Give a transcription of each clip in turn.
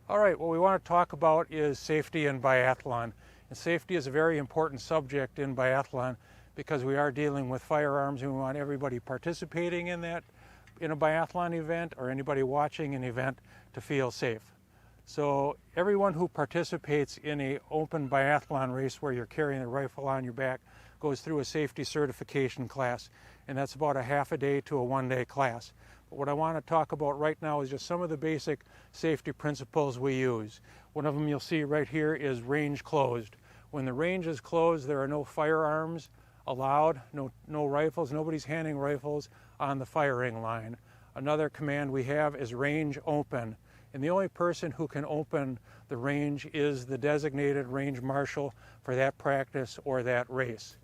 All right, what we want to talk about is safety in biathlon. And safety is a very important subject in biathlon because we are dealing with firearms and we want everybody participating in a biathlon event or anybody watching an event to feel safe. So everyone who participates in an open biathlon race where you're carrying a rifle on your back goes through a safety certification class, and that's about a half a day to a 1-day class. But what I want to talk about right now is just some of the basic safety principles we use. One of them you'll see right here is range closed. When the range is closed, there are no firearms allowed, no rifles, nobody's handing rifles on the firing line. Another command we have is range open. And the only person who can open the range is the designated range marshal for that practice or that race.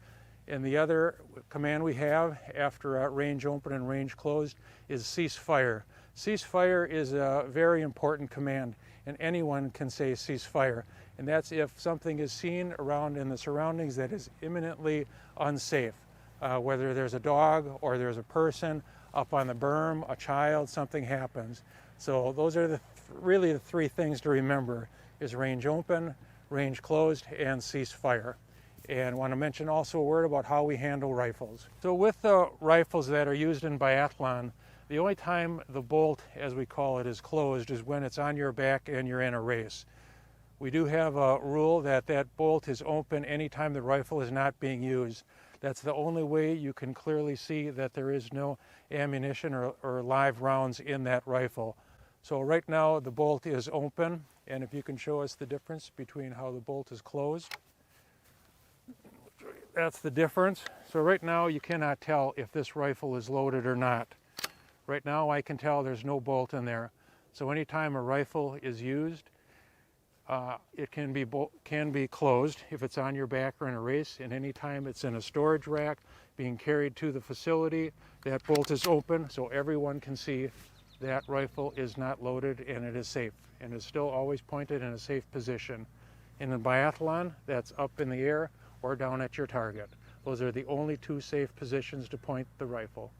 And the other command we have after range open and range closed is cease fire. Cease fire is a very important command, and anyone can say cease fire. And that's if something is seen around in the surroundings that is imminently unsafe, whether there's a dog or there's a person up on the berm, a child, something happens. So those are really the three things to remember: is range open, range closed, and cease fire. And I want to mention also a word about how we handle rifles. So with the rifles that are used in biathlon, the only time the bolt, as we call it, is closed is when it's on your back and you're in a race. We do have a rule that bolt is open anytime the rifle is not being used. That's the only way you can clearly see that there is no ammunition or live rounds in that rifle. So right now the bolt is open, and if you can show us the difference between how the bolt is closed. That's the difference. So right now you cannot tell if this rifle is loaded or not. Right now I can tell there's no bolt in there. So anytime a rifle is used, it can be closed if it's on your back or in a race, and anytime it's in a storage rack being carried to the facility, that bolt is open so everyone can see that rifle is not loaded and it is safe and is still always pointed in a safe position. In a biathlon, that's up in the air or down at your target. Those are the only two safe positions to point the rifle.